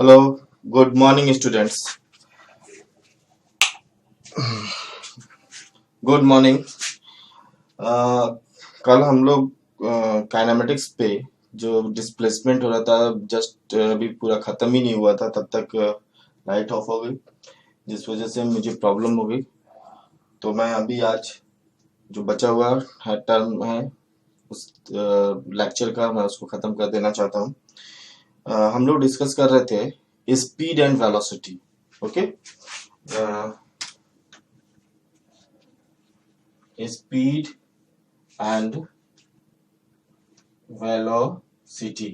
Hello, good morning students. Good morning. कल हम लोग काइनेमेटिक्स पे जो डिस्प्लेसमेंट हो रहा था, जस्ट अभी पूरा खत्म ही नहीं हुआ था, तब तक लाइट ऑफ हो गई, जिस वजह से मुझे प्रॉब्लम हो गई। तो मैं अभी आज जो बचा हुआ है टर्म है उस लेक्चर का, मैं उसको खत्म कर देना चाहता हूँ। हम लोग डिस्कस कर रहे थे speed and velocity. Okay, speed and velocity.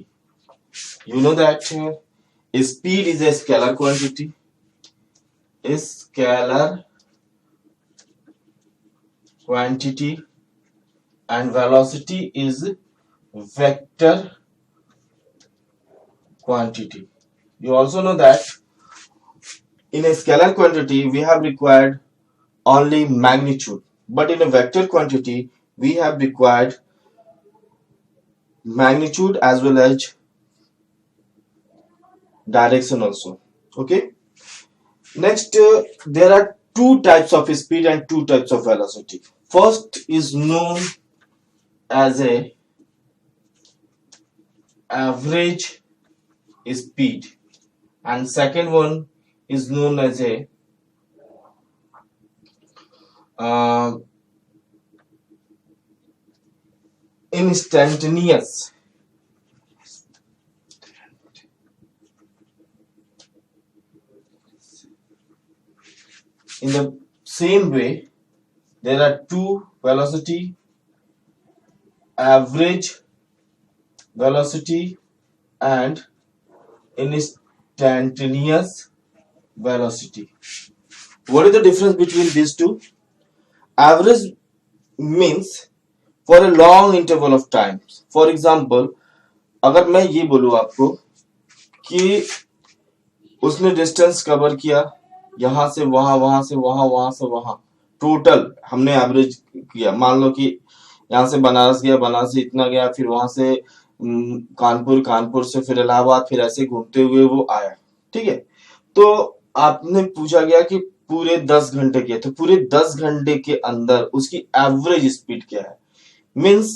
You know that speed is a scalar quantity. Scalar quantity and velocity is vector quantity. You also know that in a scalar quantity we have required only magnitude, but in a vector quantity we have required magnitude as well as direction also. Okay, next there are two types of speed and two types of velocity. First is known as a average speed, and second one is known as a uh, instantaneous. In the same way, there are two velocity: average velocity and instantaneous velocity. What is the difference between these two? Average means for a long interval of time. For example, अगर मैं ये बोलूँ आपको कि उसने distance cover किया यहाँ से वहां, वहां से वहां, वहां से वहां, टोटल हमने एवरेज किया। मान लो कि यहाँ से बनारस गया, बनारस से इतना गया, फिर वहां से कानपुर, कानपुर से फिर इलाहाबाद, फिर ऐसे घूमते हुए वो आया। ठीक है, तो आपने पूछा गया कि पूरे 10 घंटे किए, तो पूरे 10 घंटे के अंदर उसकी एवरेज स्पीड क्या है। मीन्स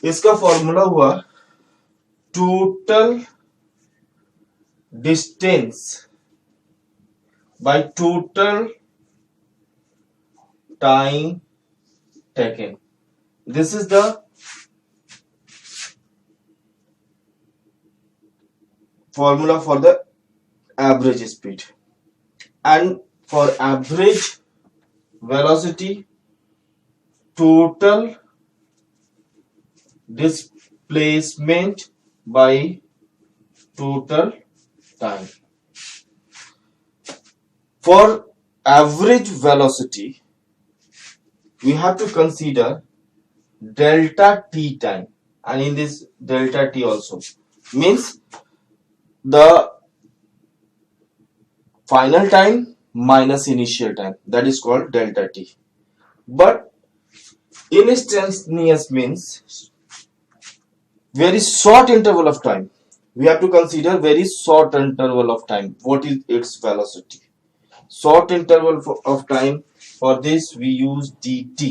इसका फॉर्मूला हुआ total distance by total time taken. This is the formula for the average speed. And for average velocity, total displacement by total time. For average velocity, we have to consider delta t time, and in this delta t also means the final time minus initial time, that is called delta t. But instantaneous means very short interval of time. We have to consider very short interval of time. What is its velocity? Short interval of time, for this we use dt,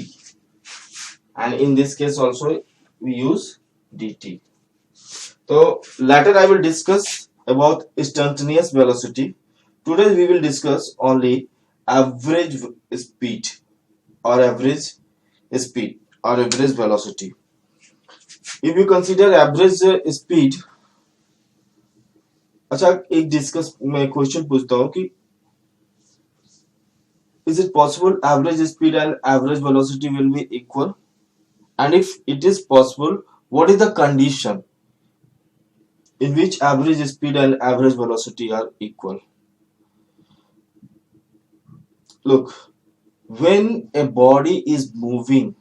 and in this case also we use dt. So later I will discuss about instantaneous velocity. Today we will discuss only average speed or average speed or average velocity. If you consider average speed, अच्छा एक discuss मैं question पूछता हूँ कि is it possible average speed and average velocity will be equal? And if it is possible, what is the condition in which average speed and average velocity are equal? Look, when a body is moving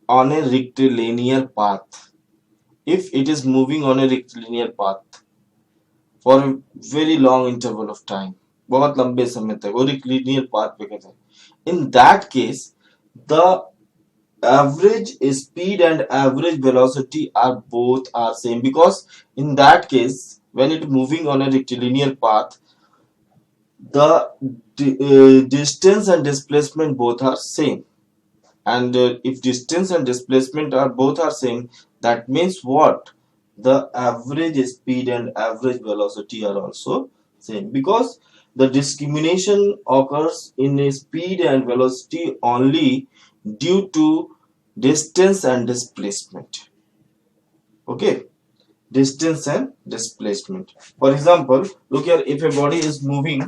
on a rectilinear path, if it is moving on a rectilinear path for a very long interval of time, बहुत लंबे समय तक वो rectilinear path पे कहते हैं, in that case the average speed and average velocity are both are same, because in that case when it moving on a rectilinear path, the distance and displacement both are same. And if distance and displacement are both are same, that means what? The average speed and average velocity are also same, because the discrimination occurs in a speed and velocity only due to distance and displacement. Okay, distance and displacement. For example, look here, if a body is moving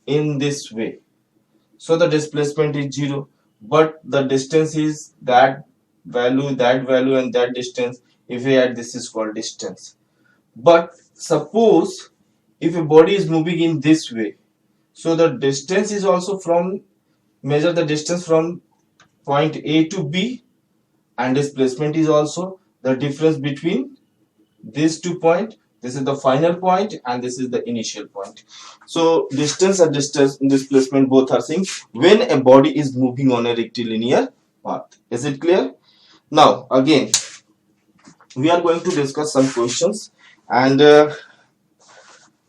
in this way, so the displacement is 0, but the distance is that value and that distance. If we add, this is called distance. But suppose if a body is moving in this way, so the distance is also from, measure the distance from point A to B, and displacement is also the difference between these 2 points. This is the final point and this is the initial point. So distance and distance displacement both are same when a body is moving on a rectilinear path. Is it clear? Now again we are going to discuss some questions, and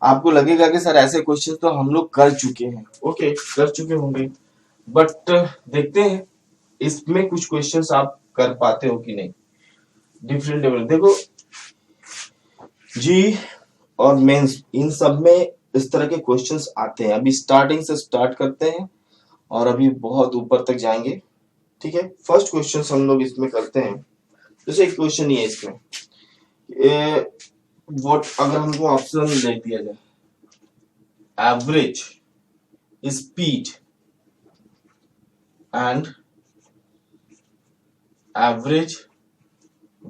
आपको लगेगा कि sir ऐसे questions तो हम लोग कर चुके हैं. ओके, कर चुके होंगे, बट देखते हैं इसमें कुछ क्वेश्चंस आप कर पाते हो कि नहीं. डिफरेंट लेवल देखो, जी और मेंस, इन सब में इस तरह के क्वेश्चंस आते हैं. अभी स्टार्टिंग से स्टार्ट करते हैं और अभी बहुत ऊपर तक जाएंगे. ठीक है, फर्स्ट क्वेश्चन हम लोग इसमें करते हैं. जैसे एक क्वेश्चन ये है इसमें, व्हाट, अगर हमको ऑप्शन ले दिया जाए, average speed and average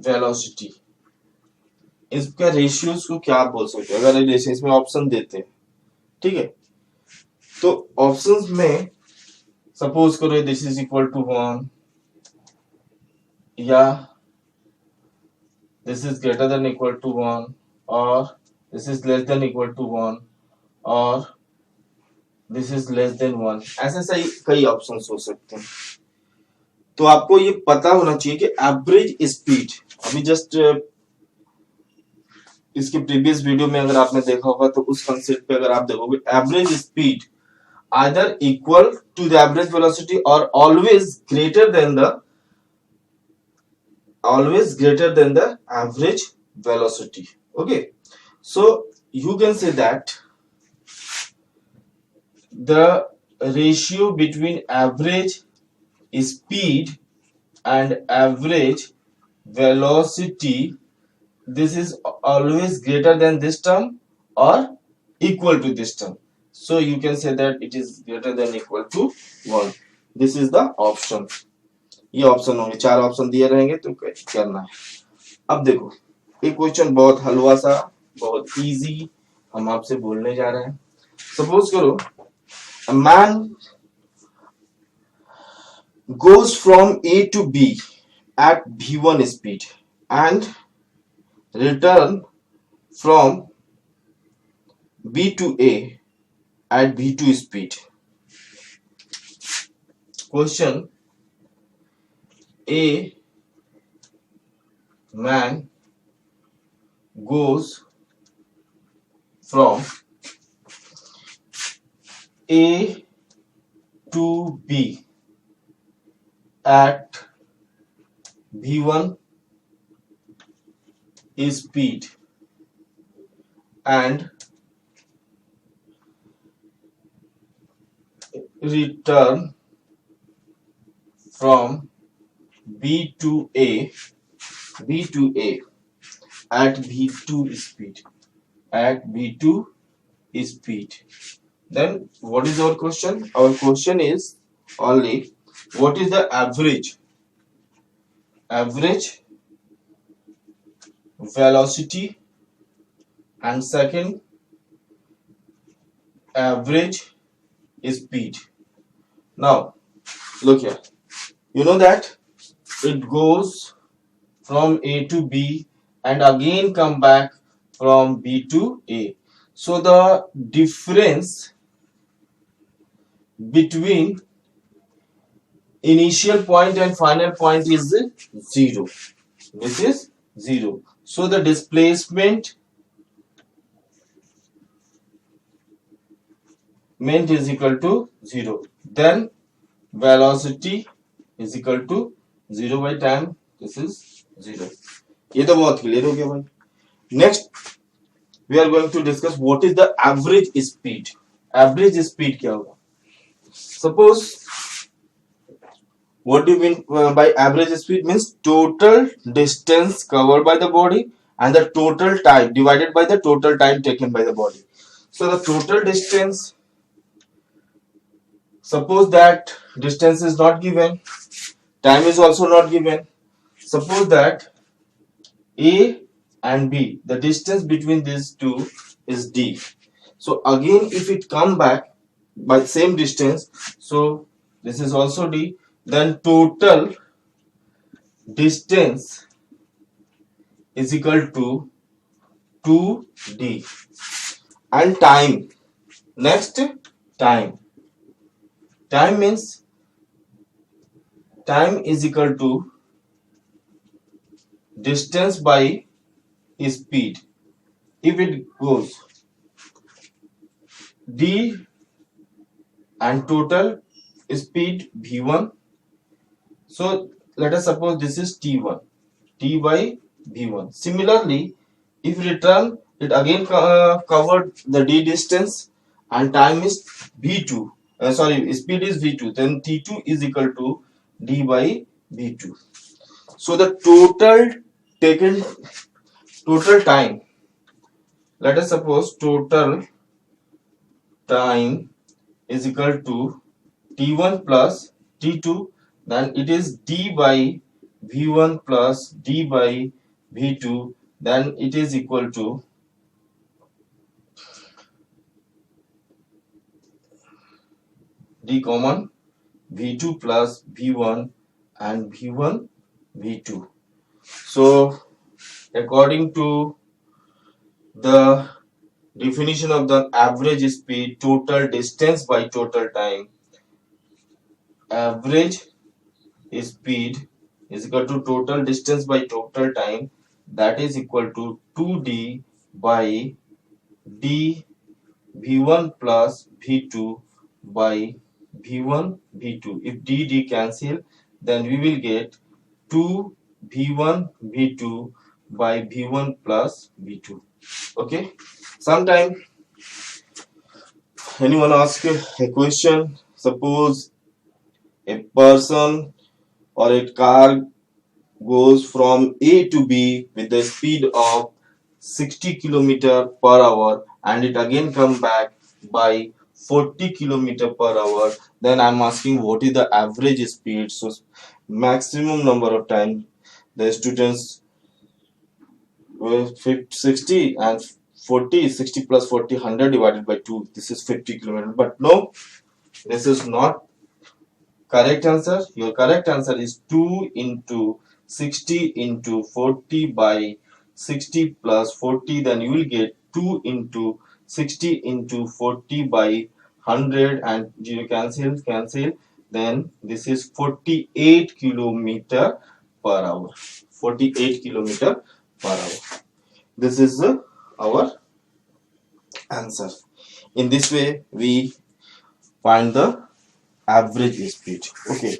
velocity, इसका रेशियोज को क्या आप बोल सकते हो अगर जैसे इसमें ऑप्शन देते हैं. ठीक है, तो ऑप्शंस में सपोज करो दिस इज इक्वल टू 1 या this is greater than equal to 1 or this is less than equal to 1 or this is less than 1, ऐसे सही कई ऑप्शंस हो सकते हैं. तो आपको ये पता होना चाहिए कि एवरेज स्पीड, अभी जस्ट इसके प्रीवियस वीडियो में अगर आपने देखा होगा तो उस कंसेप्ट पे अगर आप देखोगे, average speed either equal to the average velocity or always greater than the average velocity. Okay, so you can say that the ratio between average speed and average velocity, this is always greater than this term or equal to this term. So you can say that it is greater than equal to 1. This is the option. ये option होंगे, 4 option दिए रहेंगे तो करना है. अब देखो एक क्वेश्चन बहुत हलवा सा, बहुत इजी हम आपसे बोलने जा रहे हैं. सपोज करो a man goes from A to B at v1 speed and return from B to A at v2 speed. Question: A man goes from A to B at v1 speed and return from B to A at v2 speed, then what is our question? Our question is only what is the average velocity and second average speed. Now look here, you know that it goes from A to B and again come back from B to A. So the difference between initial point and final point is 0. This is 0. So the displacement meant is equal to 0, then velocity is equal to 0 by time, this is 0. ये तो बहुत clear हो गया भाई. Next we are going to discuss what is the average speed. Average speed क्या होगा? Suppose what do you mean by average speed? Means total distance covered by the body and the total time divided by the total time taken by the body. So the total distance, suppose that distance is not given, time is also not given. Suppose that A and B, the distance between these two is D. So again, if it come back by same distance, so this is also D, then total distance is equal to 2D. And time, next time. Time means time is equal to distance by speed. If it goes D and total speed v1, so let us suppose this is t1, t by v1. Similarly, if return it again covered the d distance and time is v2, speed is v2, then t2 is equal to d by v2. So the total time, let us suppose total time is equal to t1 plus t2, then it is d by v1 plus d by v2, then it is equal to d common v2 plus v1 and v1 v2. So according to the definition of the average speed, total distance by total time, average speed is equal to total distance by total time, that is equal to 2d by d v1 plus v2 by v1 v2. If d cancel, then we will get 2 v1 v2 by v1 plus v2. Okay, sometime anyone ask a question, suppose a person or a car goes from A to B with the speed of 60 km per hour and it again come back by 40 km per hour, then I'm asking what is the average speed. So maximum number of times the students 60 and 40, 60 plus 40, 100 divided by 2, this is 50 km. But no, this is not correct answer. Your correct answer is 2 into 60 into 40 by 60 plus 40, then you will get 2 into 60 into 40 by 100 and 0 cancel, then this is 48 km per hour. 48 km per hour. This is our answer. In this way we find the average speed. Okay,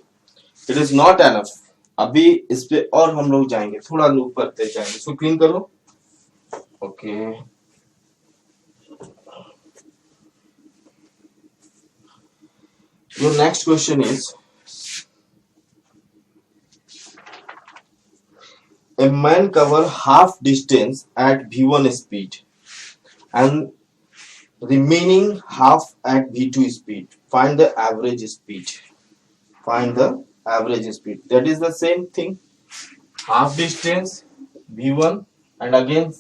it is not enough. अभी इस पे और हम लोग जाएंगे, थोड़ा ऊपर पे जाएंगे. इसको क्लीन करो. Okay. Your next question is, a man cover half distance at v1 speed and remaining half at v2 speed. Find the average speed. Find the average speed. That is the same thing. Half distance v1 and again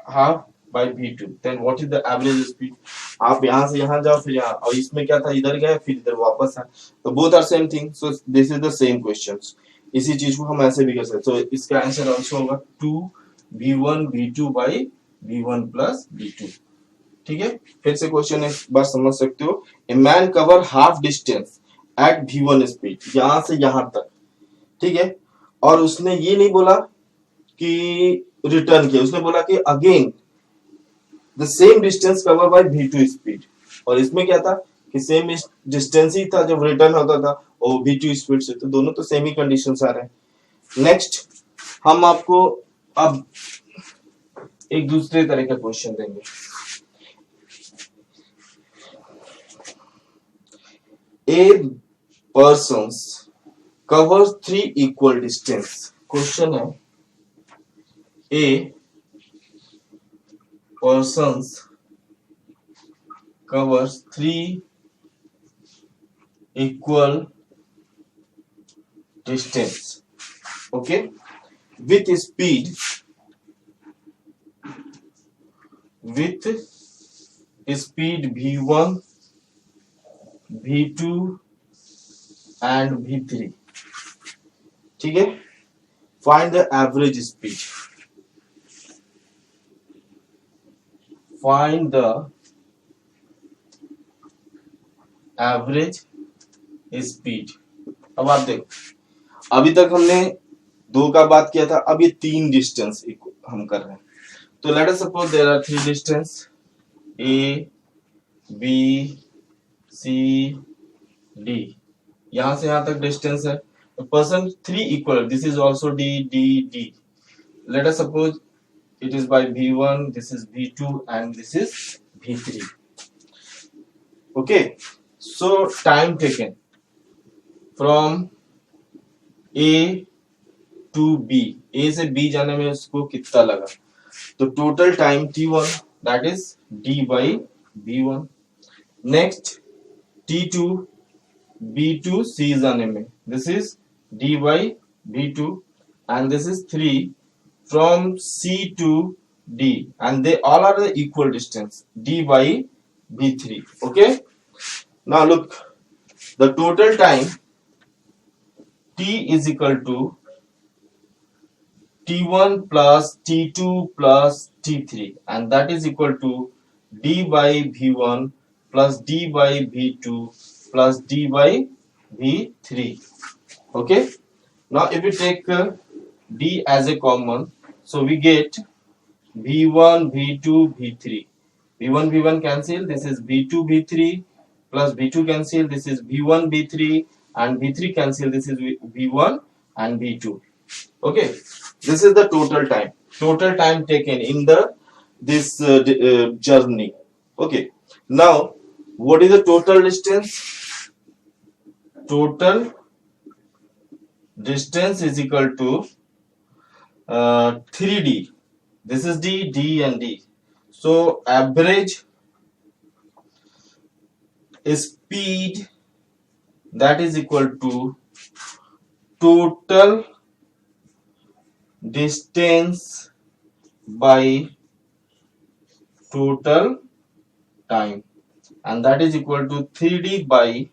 half by v2. Then what is the average speed? आप यहाँ से यहाँ जाओ फिर यहाँ, और इसमें क्या था, इधर गए फिर इधर वापस आए, तो both are same thing. So this is the same questions. इसी चीज को हम ऐसे भी कर सकते हैं. तो इसका आंसर आंसर होगा 2v1 v2 by v1 plus v2. ठीक है, फिर से क्वेश्चन एक बार समझ सकते हो. A man cover half distance at v1 speed, यहां से यहां तक. ठीक है, और उसने ये नहीं बोला कि रिटर्न किया, उसने बोला कि again the same distance cover by v2 speed. और इसमें क्या था कि सेम डिस्टेंस ही था जब रिटर्न होता था और v2 स्पीड से, तो दोनों तो सेम ही कंडीशन आ रहे हैं। नेक्स्ट हम आपको अब एक दूसरे तरह का क्वेश्चन देंगे। A persons covers 3 equal distance. Question है a persons covers 3 equal distance, okay, with speed v1, v2 and v3। ठीक है, find the average speed, find the average speed. अब आप देखो, अभी तक हमने 2 का बात किया था, अब ये 3 डिस्टेंस हम कर रहे हैं। तो let us suppose there are 3 distance A B C D, यहां से यहां तक डिस्टेंस है। Person 3 equal, this is also D D D. Let us suppose it is by v1, this is v2 and this is v3। okay, so time taken from a to b, a से b जाने में उसको कितना लगा, तो total time t1 that is d by b1। next t2 b2 c जाने में, this is d by b2 and this is 3 from C to D and they all are the equal distance D by B3। okay, now look, the total time T is equal to T1 plus T2 plus T3 and that is equal to D by V1 plus D by V2 plus D by V3। okay, now if we take D as a common, so we get V1, V2, V3. V1, V1 cancel. This is V2, V3 plus V2 cancel. This is V1, V3 and V3 cancel. This is V1 and V2. Okay. This is the total time. Total time taken in the this journey. Okay. Now, what is the total distance? Total distance is equal to 3D. This is D, D and D. So average speed that is equal to total distance by total time and that is equal to 3D by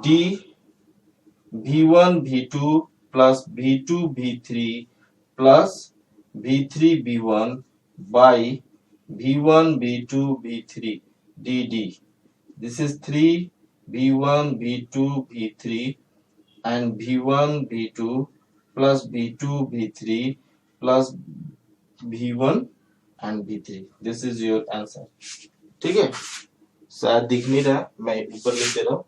D V1 V2 plus V2 V3 plus V3 V1 by V1 V2 V3 dd। This is 3 V1 V2 V3 and V1 V2 plus V2 V3 plus V1 and V3। This is your answer। ठीक है, शायद दिख नहीं रहा, मैं ऊपर लिख दे रहा हूँ,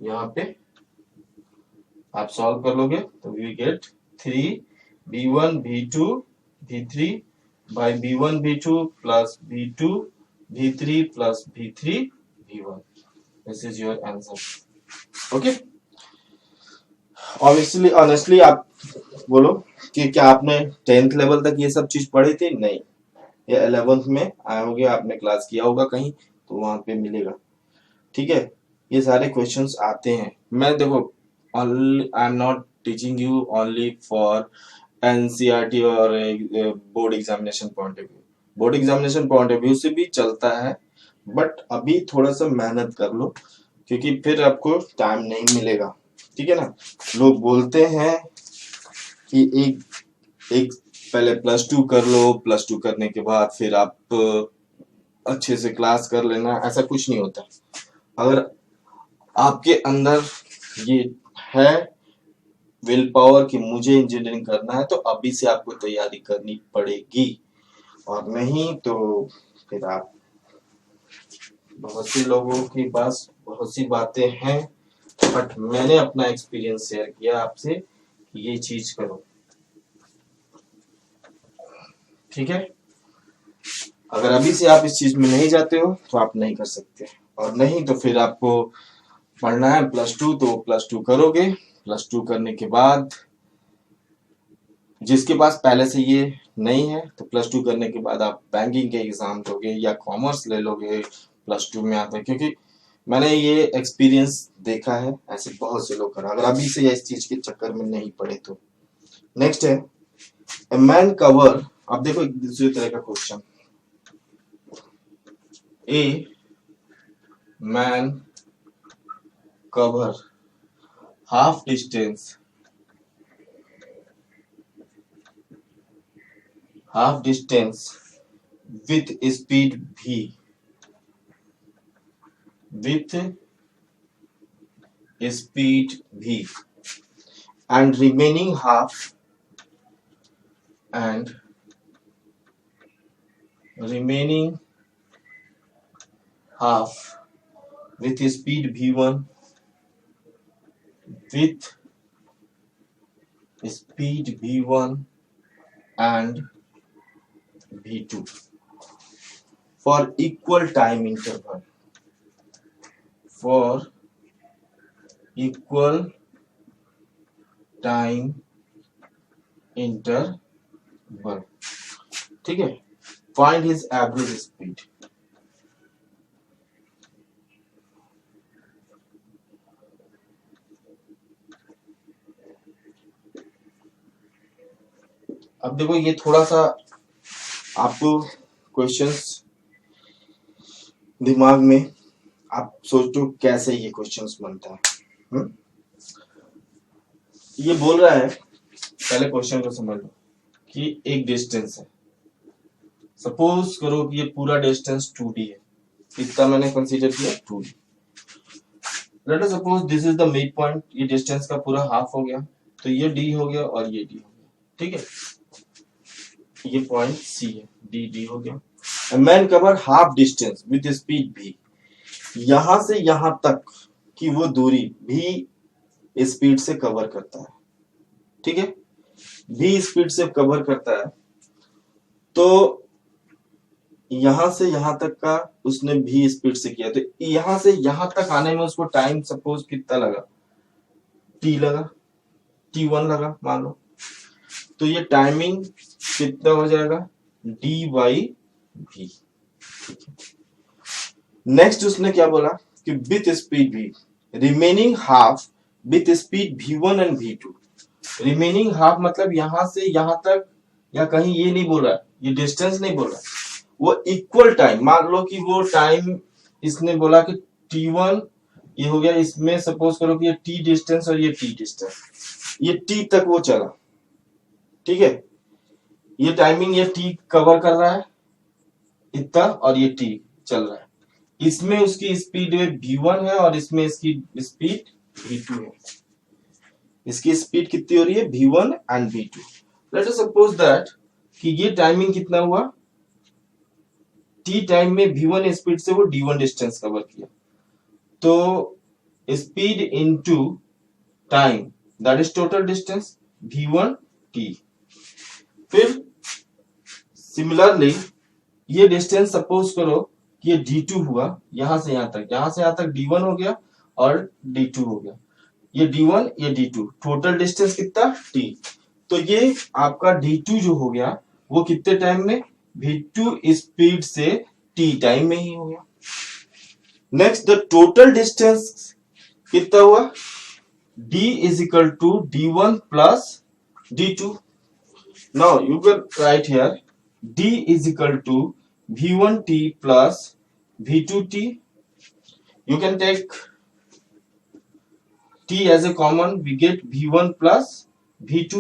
यहाँ पे आप सॉल्व कर लोगे तो we get 3 v1 v2 v3 by v1 v2 plus v2 v3 plus v3 v1। This is your answer. Okay, obviously honestly आप बोलो कि क्या आपने 10th लेवल तक ये सब चीज पढ़ी थी? नहीं, या 11th में आए होगे, आपने क्लास किया होगा कहीं, तो वहां पे मिलेगा। ठीक है, ये सारे क्वेश्चंस आते हैं। मैं देखो I am not teaching you only for NCERT और board examination point of view. Board examination point of view से भी चलता है, बट अभी थोड़ा सा मेहनत कर लो क्योंकि फिर आपको टाइम नहीं मिलेगा। ठीक है ना, लोग बोलते हैं कि एक पहले +2 कर लो, +2 करने के बाद फिर आप अच्छे से क्लास कर लेना, ऐसा कुछ नहीं होता। अगर आपके अंदर ये है विल पावर कि मुझे इंजीनियरिंग करना है, तो अभी से आपको तैयारी करनी पड़ेगी, और नहीं तो फिर आप बहुत से लोगों के पास बहुत सी बातें हैं, बट मैंने अपना एक्सपीरियंस शेयर किया आपसे कि ये चीज करो, ठीक है। अगर अभी से आप इस चीज में नहीं जाते हो तो आप नहीं कर सकते, और नहीं तो फिर आपको पढ़ना है +2 तो +2 करोगे। +2 करने के बाद जिसके पास पहले से ये नहीं है तो +2 करने के बाद आप बैंकिंग के एग्जाम दोगे या कॉमर्स ले लोगे, +2 में आता है, क्योंकि मैंने ये एक्सपीरियंस देखा है, ऐसे बहुत से लोग कर, अगर अभी से इस चीज के चक्कर में नहीं पड़े तो। नेक्स्ट है ए मैन कवर। अब देखो एक दूसरे तरह का question, A man cover half distance with speed v, and remaining half with speed v1 and v2 for equal time interval, ठीक है। Find his average speed. अब देखो ये थोड़ा सा आपको क्वेश्चंस दिमाग में, आप सोचो कैसे ये क्वेश्चंस बनता है। ये बोल रहा है, पहले क्वेश्चन को समझ लो कि एक डिस्टेंस है, सपोज करो कि ये पूरा डिस्टेंस 2d है, कितना मैंने कंसीडर किया 2d। Late us suppose this is the mid point, ये डिस्टेंस का पूरा हाफ हो गया, तो ये d हो गया और ये d हो गया, ठीक है। ये पॉइंट C है, d हो गया। A man cover half distance with speed v, यहां से यहां तक की वो दूरी v स्पीड से कवर करता है, ठीक है। v स्पीड से कवर करता है, तो यहां से यहां तक का उसने v स्पीड से किया, तो यहां से यहां तक आने में उसको टाइम सपोज कितना लगा, t लगा, t1 लगा मान लो, तो ये टाइमिंग कितना हो जाएगा d/v। नेक्स्ट उसने क्या बोला कि with speed v, remaining half with speed v1 and v2। Remaining half मतलब यहां से यहां तक, या कहीं ये नहीं बोल रहा, ये डिस्टेंस नहीं बोल रहा, वो इक्वल टाइम, मान लो कि वो टाइम इसने बोला कि t1 ये हो गया, इसमें सपोज करो कि ये t डिस्टेंस और ये t डिस्टेंस, ये t तक वो चला, ठीक है। ये टाइमिंग ये t कवर कर रहा है इतना, और ये t चल रहा है, इसमें उसकी स्पीड v1 है और इसमें इसकी स्पीड v2 है। इसकी स्पीड कितनी हो रही है v1 and v2। Late us suppose that कि ये टाइमिंग कितना हुआ, t टाइम में v1 स्पीड से वो d1 डिस्टेंस कवर किया, तो speed into time that is total distance v1 t। फिर सिमिलरली ये डिस्टेंस सपोज करो कि ये d2 हुआ, यहां से यहां तक d1 हो गया और d2 हो गया, ये d1 ये d2, टोटल डिस्टेंस कितना t। तो ये आपका d2 जो हो गया वो कितने टाइम में, v2 स्पीड से t टाइम में ही हो गया। नेक्स्ट द टोटल डिस्टेंस कितना हुआ, d is equal to d1 plus d2। Now you can write here d is equal to v1t plus v2t. You can take t as a common, we get v1 plus v2.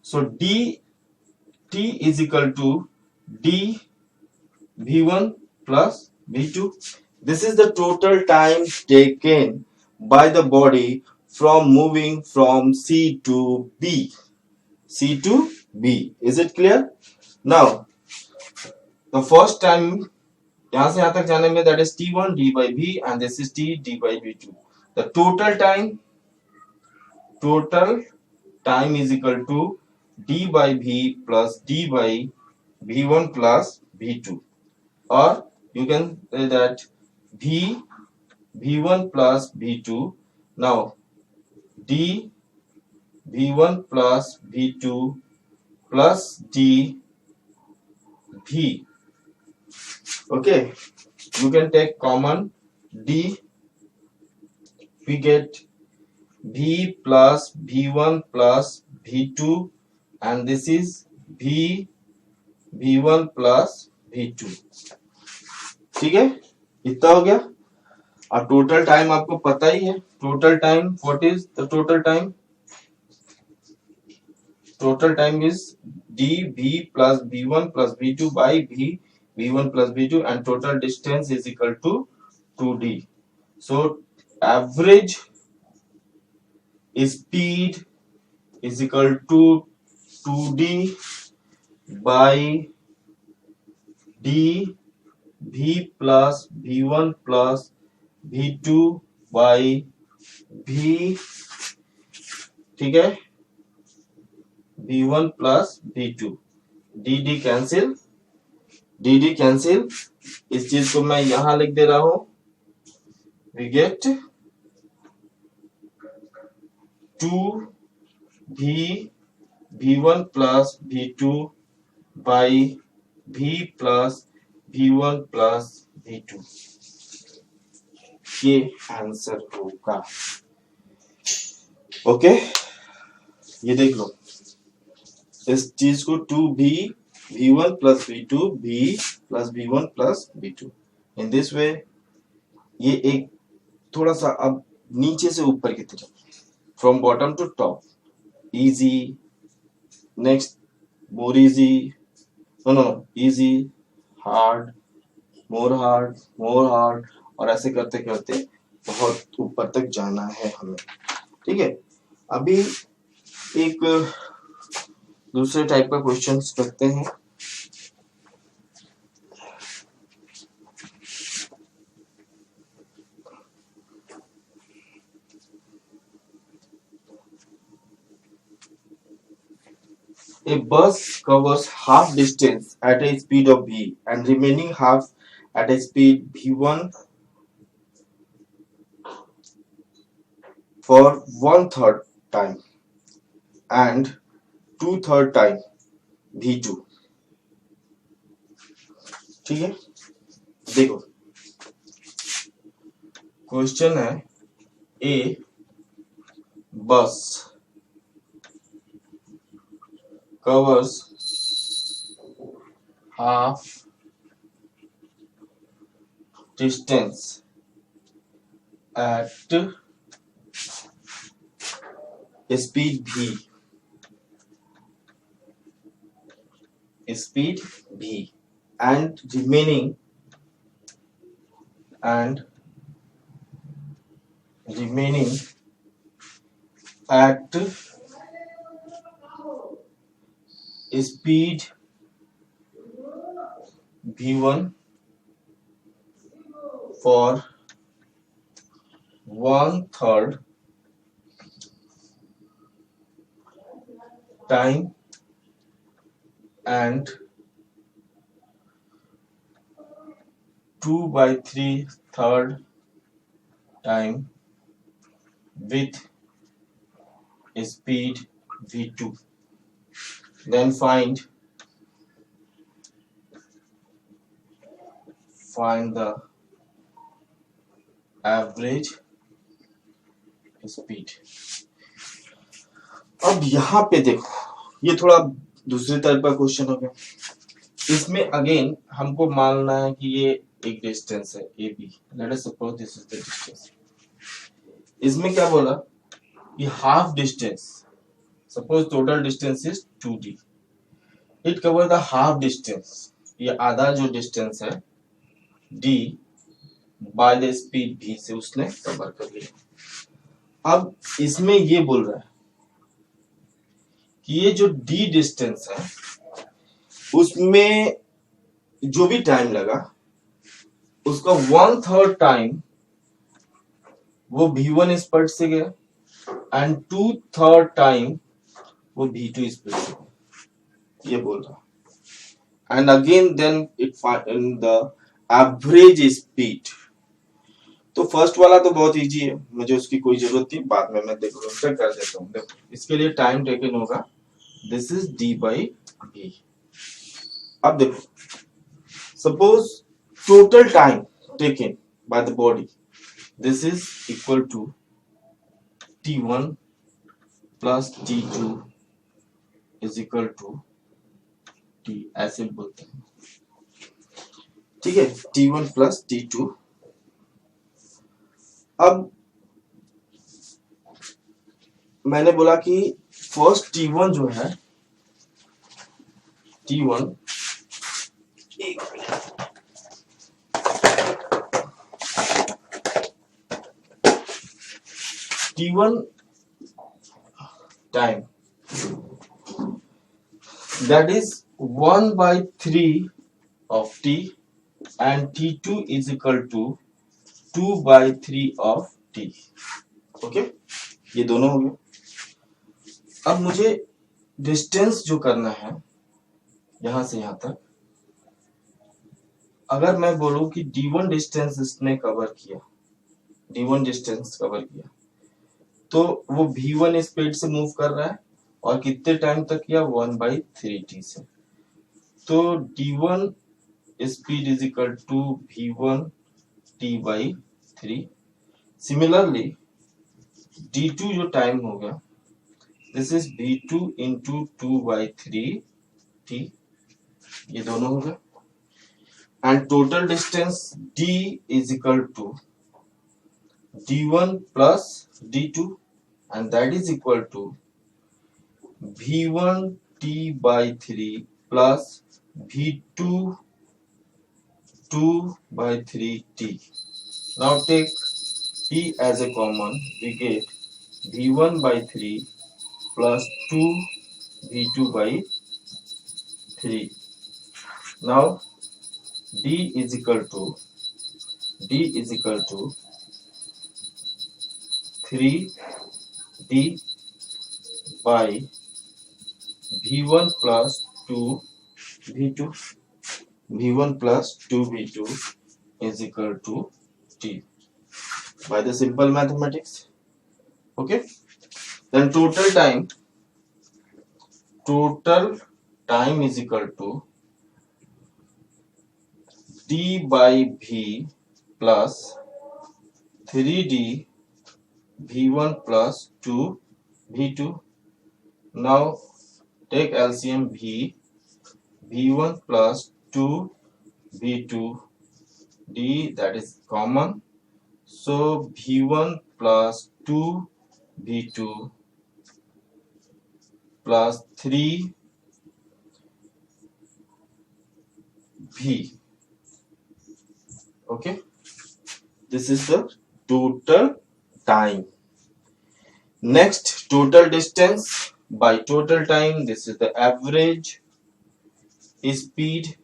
So dt is equal to d v1 plus v2. This is the total time taken by the body from moving from C to B. C to B. Is it clear? Now, the first time यहां से यहां तक जाने में that is t1 d by v and this is t d by v2. The total time is equal to d by v plus d by v1 plus v2, or you can say that v1 plus v2. Now d v1 plus v2 plus d v. Okay, you can take common d, we get v plus v1 plus v2 and this is v1 plus v2. ठीक है, इतना हो गया। और total time आपको पता ही है, total time, what is the total time? Total time is dv plus v1 plus v2 by v1 plus v2 and total distance is equal to 2d. So average speed is equal to 2d by dv plus v1 plus v2 by v, ठीक है, v1 plus v2, dd cancel, dd cancel, इस चीज को मैं यहां लिख दे रहा हूं, we get 2v v1 plus v2 by v plus v1 plus v2, ये आंसर होगा। ओके, ये देख लो इस चीज को 2v v1 plus v2 v plus v1 plus v2 in this way. ये एक थोड़ा सा अब नीचे से ऊपर की तरफ, from bottom to top, easy, next more easy, no easy, hard, more hard, more hard, और ऐसे करते करते बहुत ऊपर तक जाना है हमें। ठीक है, अभी एक दूसरे टाइप का क्वेश्चन करते हैं। A bus covers half distance at a speed of v and remaining half at a speed v1 for 1/3 time and 2/3 time v2। ठीक है, देखो क्वेश्चन है, ए बस covers half distance at speed v and remaining at speed v1 for 1/3 time and 2/3 time with speed v2, then find the average speed। अब यहां पे देखो, ये थोड़ा दूसरे तरह का क्वेश्चन हो गया। इसमें अगेन हमको मानना है कि ये एक डिस्टेंस है A B, let us suppose this is the distance. इसमें क्या बोला कि half distance, suppose total distance is 2d, it cover the half distance, ये आधा जो डिस्टेंस है d by the speed v से उसने कवर कर लिया। अब इसमें ये बोल रहा है कि ये जो d डिस्टेंस है उसमें जो भी टाइम लगा उसका 1/3 टाइम वो V1 स्पीड से गया एंड 2/3 टाइम वो V2 स्पीड से गया, ये बोल रहा। And again then it find the average speed. तो फर्स्ट वाला तो बहुत इजी है, मुझे उसकी कोई जरूरत नहीं, बाद में मैं देखो चेक कर देता हूँ। देखो इसके लिए टाइम टेकन होगा, दिस इज D/V। अब देखो suppose total time taken by the body, this is equal to T1 plus T2 is equal to T, ऐसे बोलते हैं, ठीक है, T1 प्लस T2। अब मैंने बोला कि फर्स्ट T1 जो है, T1 T1 time that is 1/3 of T and T2 is equal to 2/3 of T। Okay, ये दोनों हो गए। अब मुझे डिस्टेंस जो करना है यहां से यहां तक, अगर मैं बोलूं कि D1 डिस्टेंस इसने कवर किया, D1 डिस्टेंस कवर किया, तो वो V1 स्पीड से मूव कर रहा है और कितने टाइम तक किया, 1/3T से। तो D1 speed is equal to V1 T/3। Similarly D2 जो टाइम हो गया, this is V2 into 2/3T, ये दोनों हो गए। And total distance D is equal to D1 plus D2 and that is equal to V1 T/3 plus V2 2/3T। Now take T as a common, we get V1/3 plus 2 V2/3। Now D is equal to 3D by V1 plus 2 V2, V1 plus 2 V2 is equal to T by the simple mathematics। Okay, then total time is equal to D by V plus 3D V1 plus 2 V2। Now take LCM V1 plus 2 V2 D, that is common, so V1 plus 2 V2 plus 3 V। Okay, this is the total time। Next, total distance by total time, this is the average speed,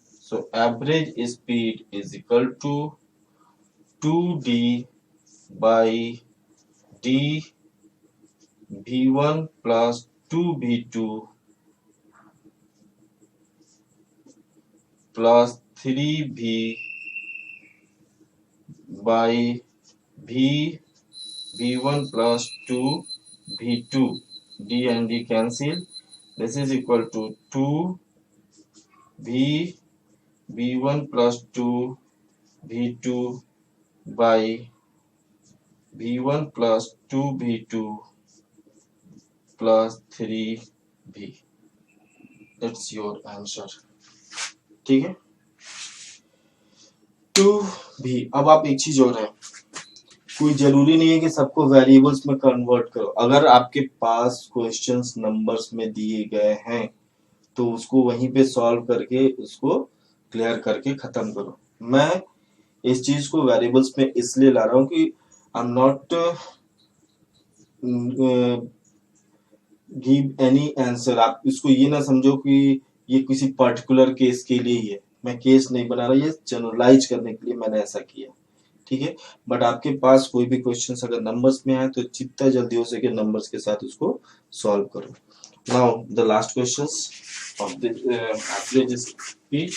so average speed is equal to 2D by D V1 plus 2 V2 plus 3V by V1 plus 2 V2, D and D cancel, this is equal to 2 V1 plus 2 V2 by V1 plus 2 V2 plus 3V। That's your answer। ठीक है, 2V। अब आप एक चीज और है, कोई जरूरी नहीं है कि सबको वेरिएबल्स में कन्वर्ट करो। अगर आपके पास क्वेश्चंस नंबर्स में दिए गए हैं तो उसको वहीं पे सॉल्व करके उसको क्लियर करके खत्म करो। मैं इस चीज को वेरिएबल्स में इसलिए ला रहा हूं कि आई am not give any answer. आप इसको ये ना समझो कि ये किसी पर्टिकुलर केस के लिए ही है, मैं केस नहीं बना रहा, ये जनरलाइज करने के लिए मैंने ऐसा किया, ठीक है। बट आपके पास कोई भी क्वेश्चन अगर नंबर्स में आए तो जितना जल्दी हो सके नंबर्स के साथ उसको सॉल्व करो। Now the last questions of the average speed.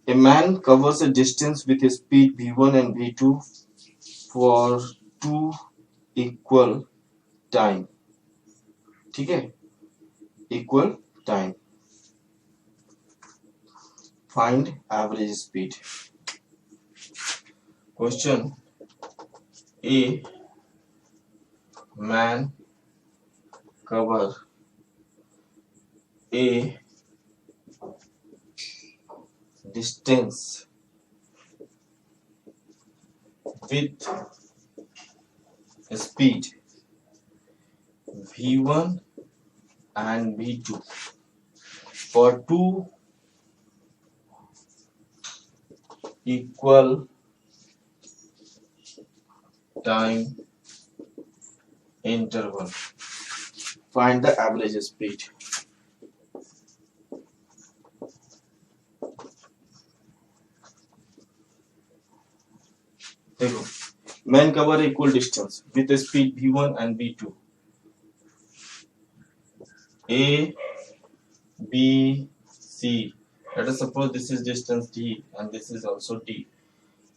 A man covers a distance with a speed v1 and v2 for 2 equal time, ठीक है, equal time. Find average speed. Question: A man cover a distance with a speed v1 and v2 for 2 equal time interval. Find the average speed. देखो, men cover equal distance with a speed v1 and v2. A, B, C. Let us suppose this is distance d and this is also d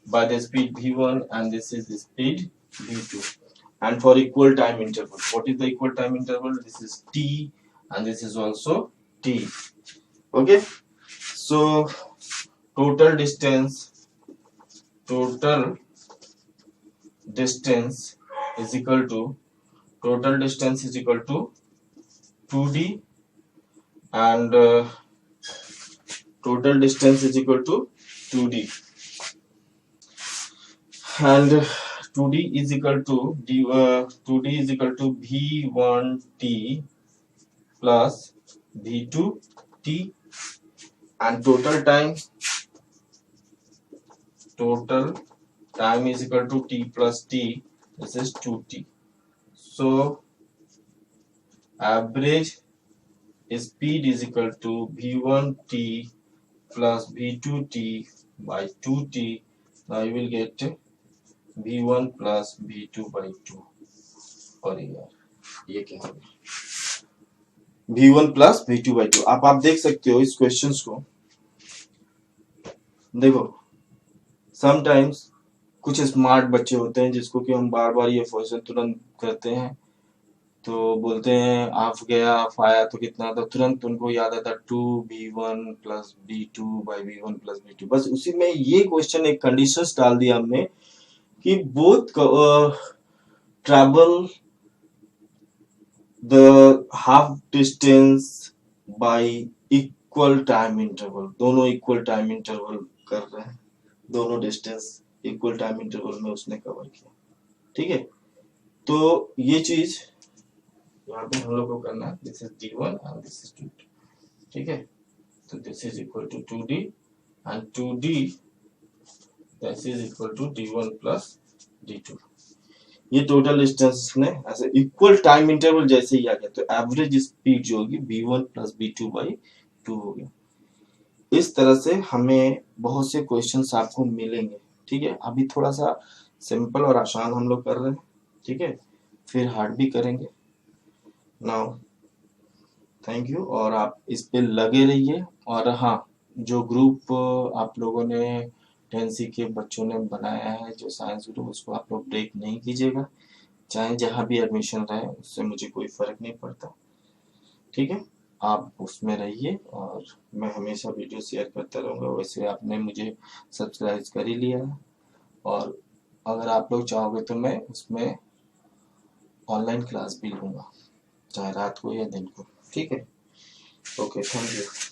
by the speed v1 and this is the speed v2, and for equal time interval. What is the equal time interval? This is t and this is also t. Okay, so total distance is equal to 2d and total distance is equal to 2d and 2d is equal to 2d is equal to v1t plus v2t and total time is equal to t plus t. This is 2t. So average speed is equal to v1t plus v2t by 2t. Now you will get v1 plus v2 by 2. और ये क्या है? v1 plus v2 by 2. आप देख सकते हो इस questions को। देखो, समटाइम्स कुछ स्मार्ट बच्चे होते हैं जिसको कि हम बार बार ये क्वेश्चन तुरंत करते हैं, तो बोलते हैं हाफ गया हाफ आया तो कितना, तो तुरंत उनको याद आता 2v1 plus v2 by v1 plus v2। बस उसी में ये क्वेश्चन एक कंडीशंस डाल दिया हमने कि both travel the half distance y equal time interval. दोनों इक्वल टाइम इंटरवल कर रहे हैं, दोनों डिस्टेंस इक्वल टाइम इंटरवल में उसने कवर किया, ठीक है। तो ये चीज यहाँ पे हम लोग को करना है। This is d1 and this is 2d, ठीक है। तो this is equal to 2d and 2d this is equal to d1 plus d2। ये टोटल डिस्टेंस ने ऐसे इक्वल टाइम इंटरवल जैसे ही आ गया तो एवरेज स्पीड जो होगी v1 प्लस v2 बाई 2 होगी। इस तरह से हमें बहुत से क्वेश्चंस आपको मिलेंगे, ठीक है। अभी थोड़ा सा सिंपल और आसान हम लोग कर रहे हैं, ठीक है, फिर हार्ड भी करेंगे। नाउ थैंक यू, और आप इस पे लगे रहिए। और हाँ, जो ग्रुप आप लोगों ने 10th के बच्चों ने बनाया है जो साइंस ग्रुप, उसको आप लोग ब्रेक नहीं कीजिएगा। चाहे जहाँ भी एडमिशन रहे उससे मुझे कोई फर्क नहीं पड़ता, ठीक है। आप उसमें रहिए और मैं हमेशा वीडियो शेयर करता रहूँगा। वैसे आपने मुझे सब्सक्राइब कर ही लिया है, और अगर आप लोग चाहोगे तो मैं उसमें ऑनलाइन क्लास भी लूँगा, चाहे रात को या दिन को, ठीक है। Okay, thank you.